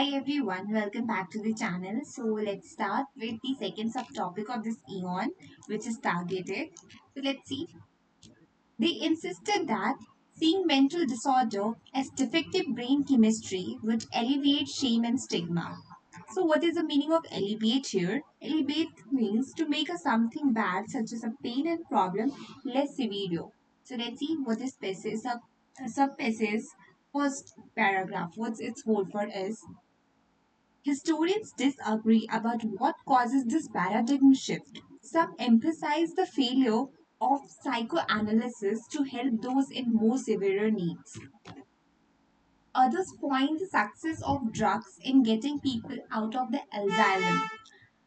Hi everyone, welcome back to the channel. So let's start with the second subtopic of this eon, which is targeted. So let's see. They insisted that seeing mental disorder as defective brain chemistry would alleviate shame and stigma. So what is the meaning of alleviate here? Alleviate means to make a something bad, such as a pain and problem, less severe. So let's see what this sub first paragraph. What's its whole for is historians disagree about what causes this paradigm shift. Some emphasize the failure of psychoanalysis to help those in more severe needs. Others point the success of drugs in getting people out of the asylum.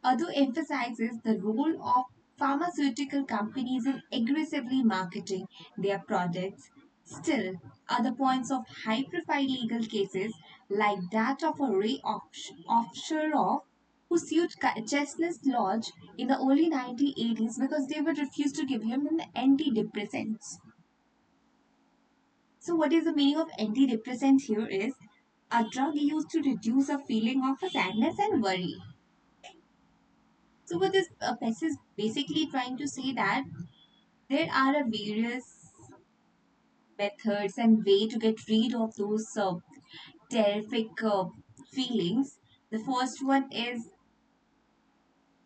Other emphasizes the role of pharmaceutical companies in aggressively marketing their products. Still, other points of high-profile legal cases, like that of a Ray Offshore who sued Chestnut Lodge in the early 1980s because they would refuse to give him an antidepressants. So, what is the meaning of antidepressant here is a drug used to reduce a feeling of sadness and worry. So, what this PES is basically trying to say that there are various methods and way to get rid of those terrific feelings. The first one is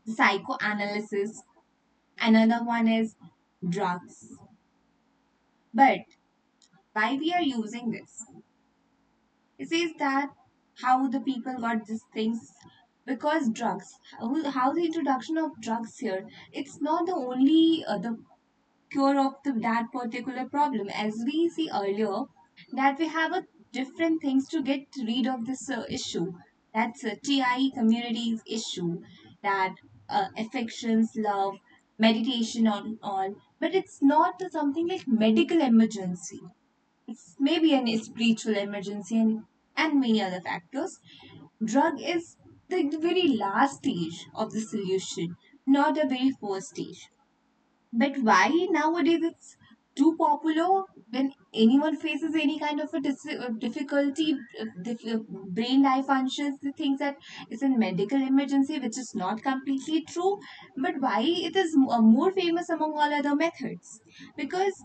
psychoanalysis. Another one is drugs. But why we are using this? It says that how the people got these things because drugs. How the introduction of drugs here? It's not the only the cure of that particular problem. As we see earlier, that we have a different things to get rid of this issue. That's a TI communities issue, that affections, love, meditation on all. But it's not something like medical emergency. It's maybe an spiritual emergency and many other factors. Drug is the very last stage of the solution, not the very first stage. But why nowadays it's too popular when anyone faces any kind of a difficulty, brain functions, the things that is a medical emergency, which is not completely true. But why it is more famous among all other methods? Because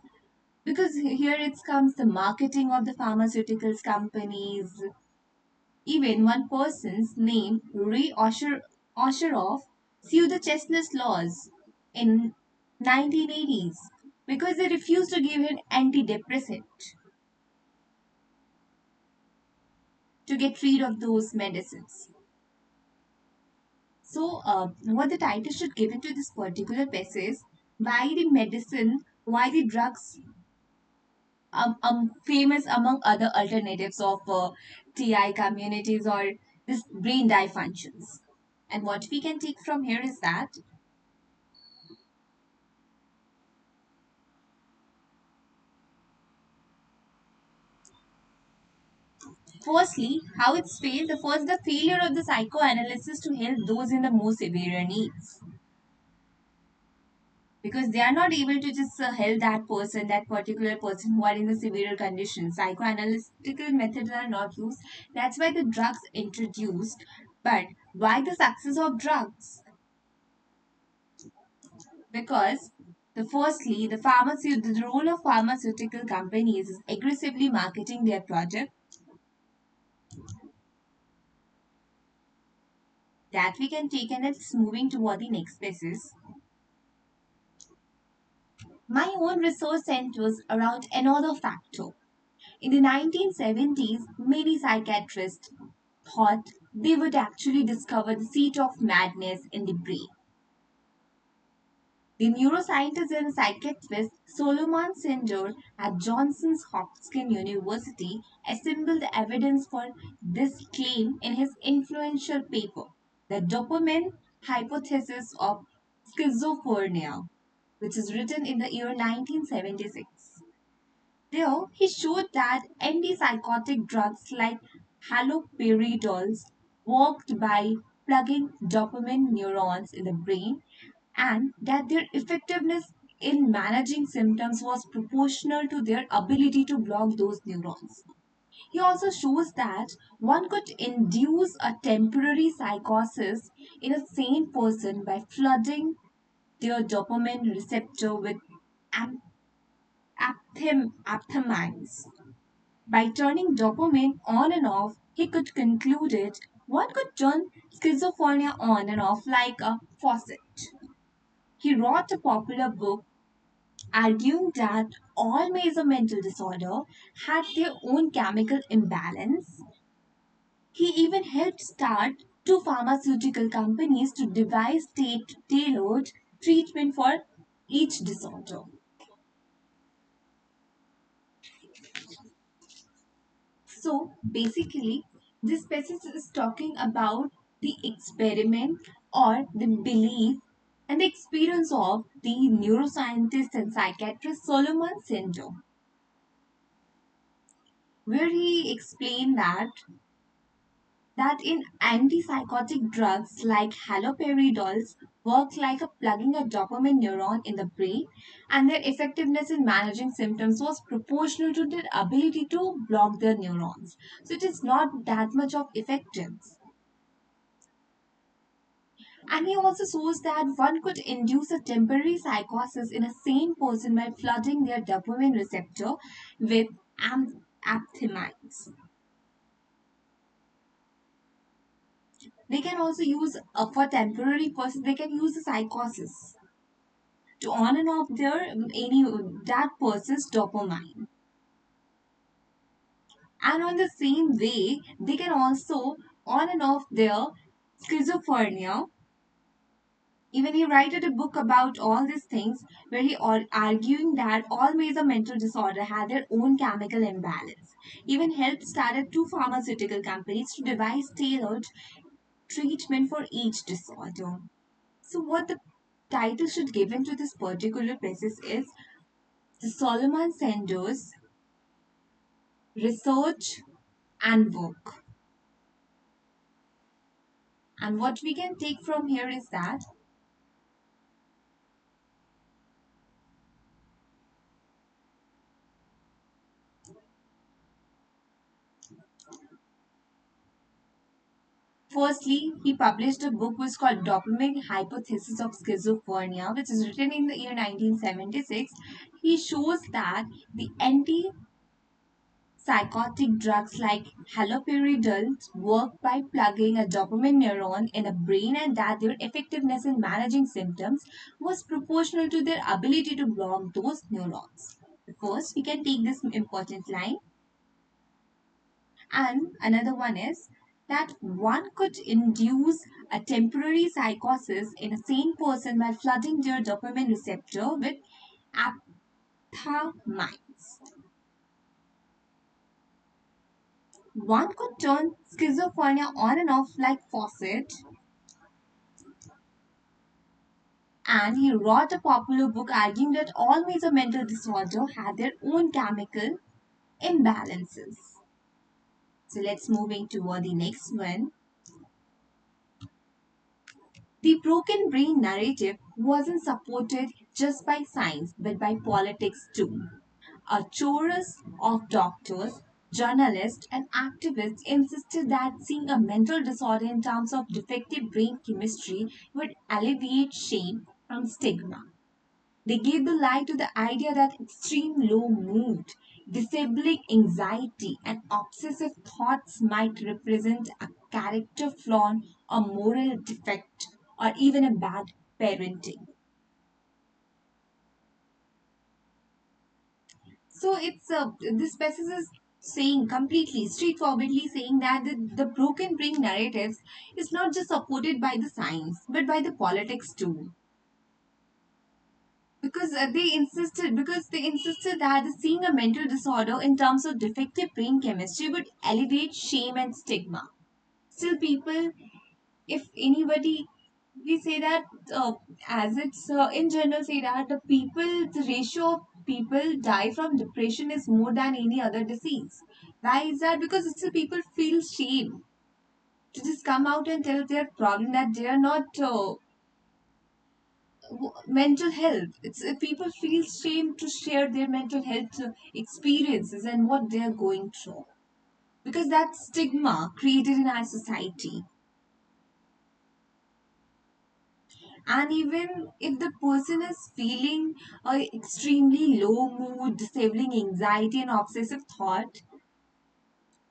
here it comes the marketing of the pharmaceuticals companies. Even one person's name, Ray Osheroff, sued the Chestnut Laws in 1980s because they refused to give him antidepressant to get rid of those medicines. So, what the title should give to this particular piece is why the drugs famous among other alternatives of TI communities or this brain functions. And what we can take from here is that firstly, how it's failed. The first, the failure of the psychoanalysis to help those in the most severe needs. Because they are not able to just help that particular person who are in the severe condition. Psychoanalytical methods are not used. That's why the drugs introduced. But why the success of drugs? Because the role of pharmaceutical companies is aggressively marketing their product that we can take, and it's moving toward the next basis. My own research centers around another factor. In the 1970s, many psychiatrists thought they would actually discover the seat of madness in the brain. The neuroscientist and psychiatrist Solomon Sender at Johns Hopkins University assembled the evidence for this claim in his influential paper, The Dopamine Hypothesis of Schizophrenia, which is written in the year 1976. There, he showed that antipsychotic drugs like haloperidols worked by plugging dopamine neurons in the brain and that their effectiveness in managing symptoms was proportional to their ability to block those neurons. He also shows that one could induce a temporary psychosis in a sane person by flooding their dopamine receptor with am- aptamines. By turning dopamine on and off, he could conclude it one could turn schizophrenia on and off like a faucet. He wrote a popular book arguing that all major mental disorder had their own chemical imbalance. He even helped start two pharmaceutical companies to devise tailored treatment for each disorder. So basically, this passage is talking about the experiment or the belief and the experience of the neuroscientist and psychiatrist Solomon Sindhu, where he explained that in antipsychotic drugs like haloperidols work like a plugging a dopamine neuron in the brain, and their effectiveness in managing symptoms was proportional to their ability to block the neurons. So it is not that much of effective. And he also shows that one could induce a temporary psychosis in a sane person by flooding their dopamine receptor with aptamines. They can also use, for temporary person, they can use the psychosis to on and off their any that person's dopamine. And on the same way, they can also on and off their schizophrenia. Even he wrote a book about all these things where he arguing that all major mental disorder had their own chemical imbalance. Even helped started two pharmaceutical companies to devise tailored treatment for each disorder. So what the title should given to this particular thesis is the Solomon Sanders Research and Work. And what we can take from here is that firstly, he published a book which is called Dopamine Hypothesis of Schizophrenia, which is written in the year 1976. He shows that the antipsychotic drugs like haloperidol work by plugging a dopamine neuron in the brain and that their effectiveness in managing symptoms was proportional to their ability to block those neurons. First, we can take this important line. And another one is that one could induce a temporary psychosis in a sane person by flooding their dopamine receptor with aptamines. One could turn schizophrenia on and off like faucet, and he wrote a popular book arguing that all major mental disorders had their own chemical imbalances. So let's move into the next one. The broken brain narrative wasn't supported just by science but by politics too. A chorus of doctors, journalists, and activists insisted that seeing a mental disorder in terms of defective brain chemistry would alleviate shame and stigma. They gave the lie to the idea that extreme low mood, disabling anxiety, and obsessive thoughts might represent a character flaw, a moral defect, or even a bad parenting. So it's this passage is saying completely straightforwardly saying that the broken brain narratives is not just supported by the science but by the politics too, because they insisted that seeing a mental disorder in terms of defective brain chemistry would elevate shame and stigma. Still people, if anybody, we say that as it's in general say that the ratio of people die from depression is more than any other disease. Why is that? Because still people feel shame to just come out and tell their problem that they are not mental health. It's people feel shame to share their mental health experiences and what they are going through. because that stigma created in our society. And even if the person is feeling a extremely low mood, disabling anxiety and obsessive thought,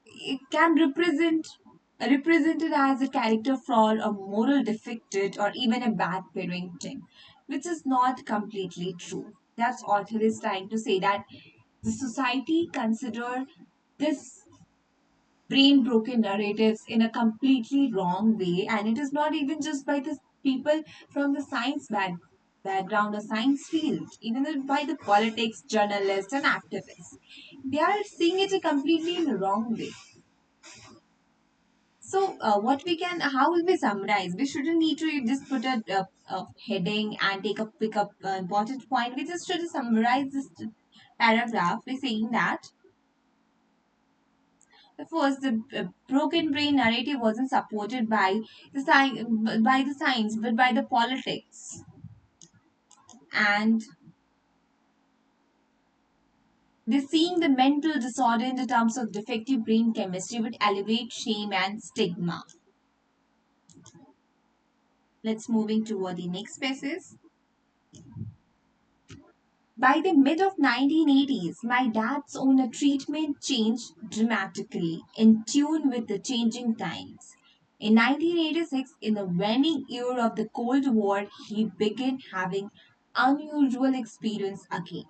it can represented as a character flaw, a moral defective, or even a bad parenting, which is not completely true. That's author is trying to say, that the society consider this brain broken narratives in a completely wrong way, and it is not even just by the people from the background or science field, even by the politics journalists and activists. They are seeing it a completely in the wrong way. So, what we can, how will we summarize? We shouldn't need to just put a heading and take a pick up important point. We just should summarize this paragraph by saying that first, the broken brain narrative wasn't supported by the science, but by the politics, and they seeing the mental disorder in the terms of defective brain chemistry would alleviate shame and stigma. Let's moving toward the next spaces. By the mid of 1980s, my dad's own treatment changed dramatically, in tune with the changing times. In 1986, in the waning year of the Cold War, he began having unusual experience again.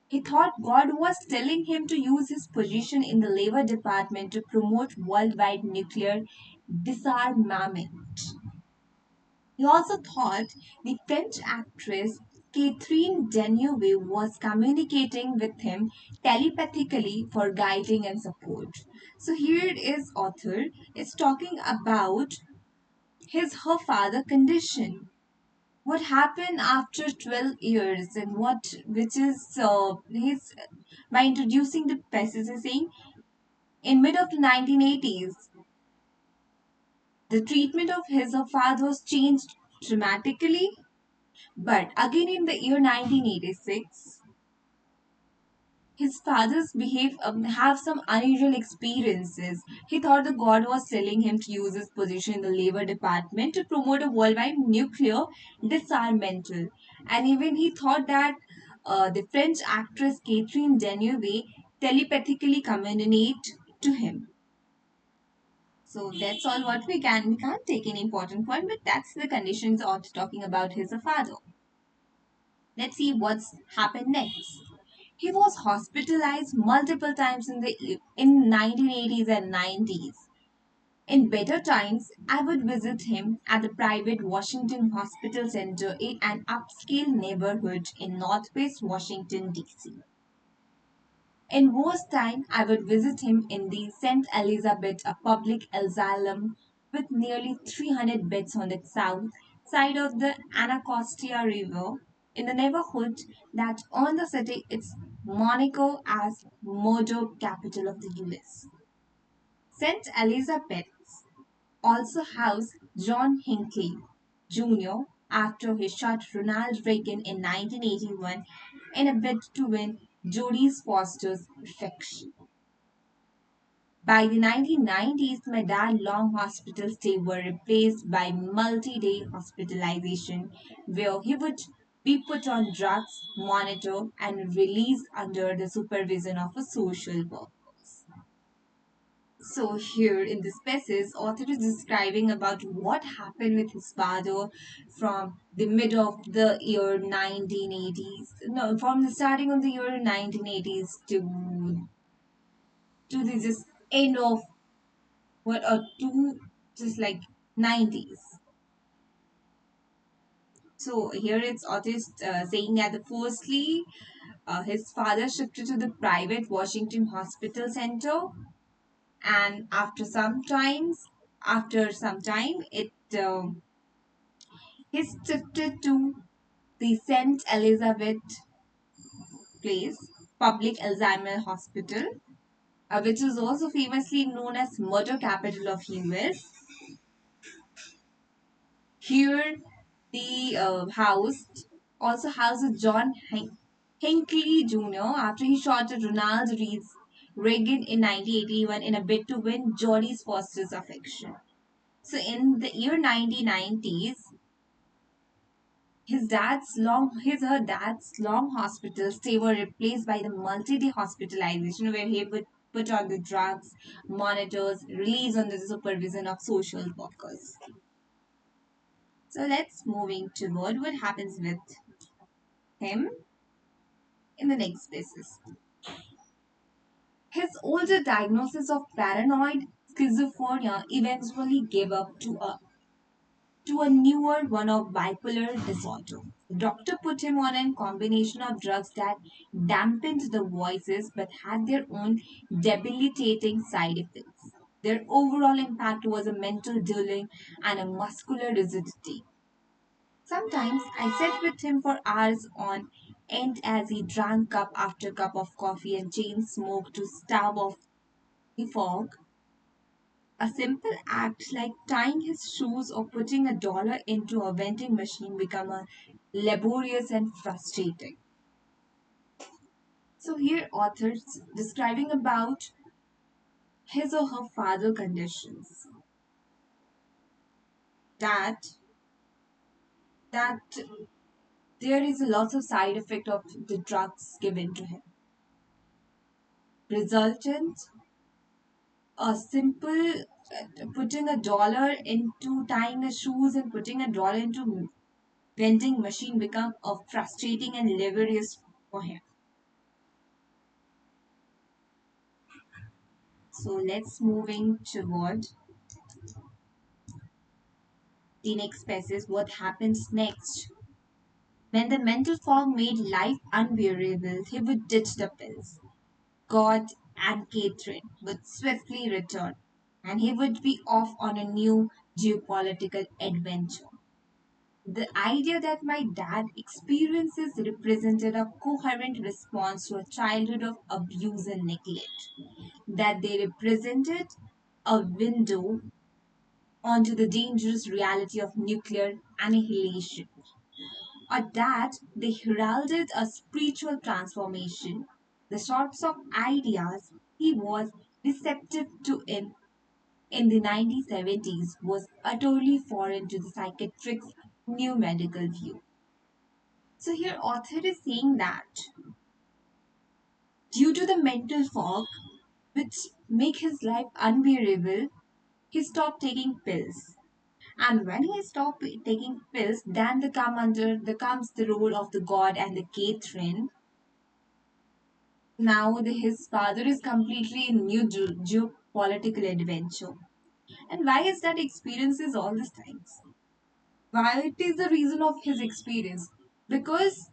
He thought God was telling him to use his position in the Labor Department to promote worldwide nuclear disarmament. He also thought the French actress Catherine Deneuve was communicating with him telepathically for guiding and support. So here is author is talking about his her father condition. What happened after 12 years, and what which is his by introducing the passage is saying in mid of the 1980s the treatment of his her father was changed dramatically. But again, in the year 1986, his father's behave have some unusual experiences. He thought the God was telling him to use his position in the Labor Department to promote a worldwide nuclear disarmamental, and even he thought that the French actress Catherine Deneuve telepathically communicate to him. So that's all what we can. We can't take any important point, but that's the conditions of talking about his father. Let's see what's happened next. He was hospitalized multiple times in 1980s and 90s. In better times, I would visit him at the private Washington Hospital Center in an upscale neighborhood in Northwest Washington, D.C. In worse time, I would visit him in the St. Elizabeth, a public asylum with nearly 300 beds on the south side of the Anacostia River, in the neighborhood that earned the city its moniker as murder capital of the US. St. Elizabeth also housed John Hinckley Jr. after he shot Ronald Reagan in 1981 in a bid to win Jodie Foster's affection. By the 1990s, my dad's long hospital stay were replaced by multi-day hospitalization, where he would be put on drugs, monitored, and released under the supervision of a social worker. So here in this passage, author is describing about what happened with his father from the mid of the year 1980s. No, from the starting of the year 1980s to the just end of what to just like 90s. So here it's author saying that the firstly his father shifted to the private Washington Hospital Center, and after some time it he shifted to the St. Elizabeth Place Public Alzheimer Hospital, which is also famously known as murder capital of US. Here, the house also houses Hinckley Jr. after he shot at Ronald Reagan Reagan in 1981 in a bid to win Jodie Foster's affection. So in the year 1990s, her dad's long hospital stay were replaced by the multi-day hospitalization where he would put on the drugs, monitors, released under the supervision of social workers. So let's moving toward what happens with him in the next basis. His older diagnosis of paranoid schizophrenia eventually gave up to a newer one of bipolar disorder. The doctor put him on a combination of drugs that dampened the voices but had their own debilitating side effects. Their overall impact was a mental dulling and a muscular rigidity. Sometimes I sat with him for hours on end as he drank cup after cup of coffee and chain smoked to starve off the fog. A simple act like tying his shoes or putting $1 into a vending machine become a laborious and frustrating. So here authors describing about his or her father conditions that that there is a lot of side effect of the drugs given to him. Resultant a simple putting $1 into tying the shoes and putting $1 into vending machine become a frustrating and laborious for him. So let's moving toward the next phase is what happens next. When the mental fog made life unbearable, he would ditch the pills. God and Catherine would swiftly return, and he would be off on a new geopolitical adventure. The idea that my dad experiences represented a coherent response to a childhood of abuse and neglect, that they represented a window onto the dangerous reality of nuclear annihilation, or that they heralded a spiritual transformation. The sorts of ideas he was receptive to in the 1970s was utterly foreign to the psychiatric's new medical view. So here author is saying that due to the mental fog which make his life unbearable, he stopped taking pills. And when he stopped taking pills, then the comes the role of the God and the Catherine. Now his father is completely in new geopolitical adventure. And why is that experiences all these times? Why it is the reason of his experience? Because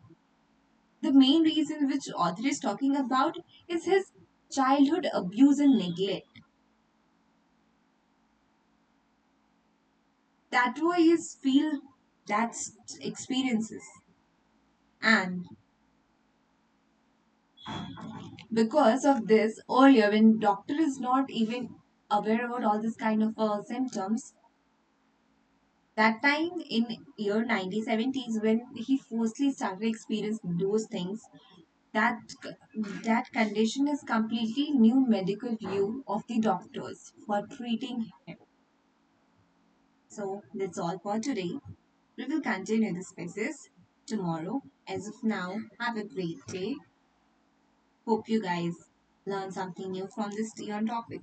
the main reason which author is talking about is his childhood abuse and neglect. That why his feel that's experiences. And because of this, earlier when doctor is not even aware about all this kind of symptoms, that time in year 1970s when he firstly started experiencing those things, that that condition is completely new medical view of the doctors for treating him. So that's all for today. We will continue the spaces tomorrow. As of now, have a great day. Hope you guys learn something new from this topic.